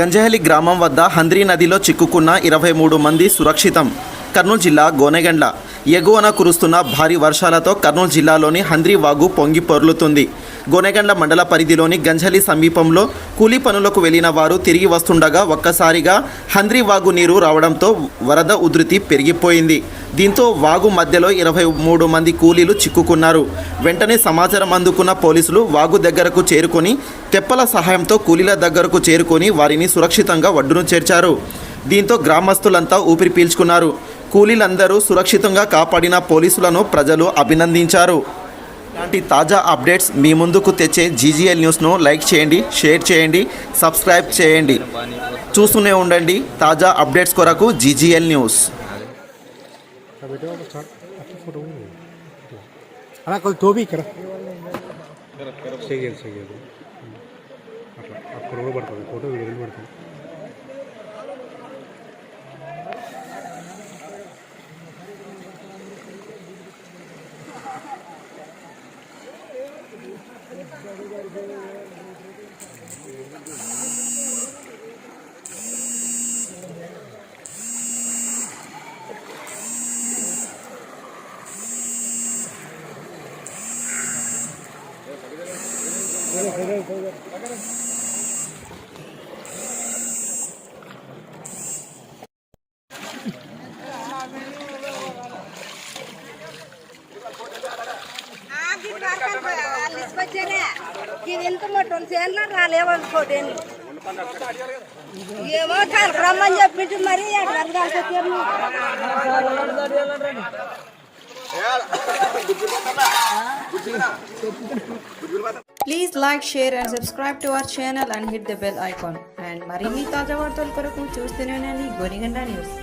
గంజహలి గ్రామం వద్ద హంద్రీ నదిలో చిక్కుకున్న 23 మంది సురక్షితం. కర్నూలు జిల్లా గోనెగండ్ల ఎగువన కురుస్తున్న భారీ వర్షాలతో కర్నూలు జిల్లాలోని హంద్రీ వాగు పొంగి పొర్లుతుంది. గోనెగండ్ల మండల పరిధిలోని గంజహలి సమీపంలో కూలీ పనులకు వెళ్లిన వారు తిరిగి వస్తుండగా ఒక్కసారిగా హంద్రీ వాగు నీరు రావడంతో వరద ఉధృతి పెరిగిపోయింది. దీంతో వాగు మధ్యలో 23 మంది కూలీలు చిక్కుకున్నారు. వెంటనే సమాచారం అందుకున్న పోలీసులు వాగు దగ్గరకు చేరుకొని తెప్పల సహాయంతో కూలీల దగ్గరకు చేరుకొని వారిని సురక్షితంగా ఒడ్డును చేర్చారు. దీంతో గ్రామస్తులంతా ఊపిరి పీల్చుకున్నారు. కూలీలందరూ సురక్షితంగా కాపాడిన పోలీసులను ప్రజలు అభినందించారు. ఇలాంటి తాజా అప్డేట్స్ మీ ముందుకు తెచ్చే జీజీఎల్ న్యూస్ను లైక్ చేయండి, షేర్ చేయండి, సబ్స్క్రైబ్ చేయండి. చూస్తూనే ఉండండి తాజా అప్డేట్స్ కొరకు జీజీఎల్ న్యూస్. ఏమో రమ్మని చెప్పింది మరి Please like, share and subscribe to our channel and hit the bell icon. And మరిన్ని తాజా వార్తల కొరకు చూస్తూనే ఉండండి గోనెగండ్ల న్యూస్.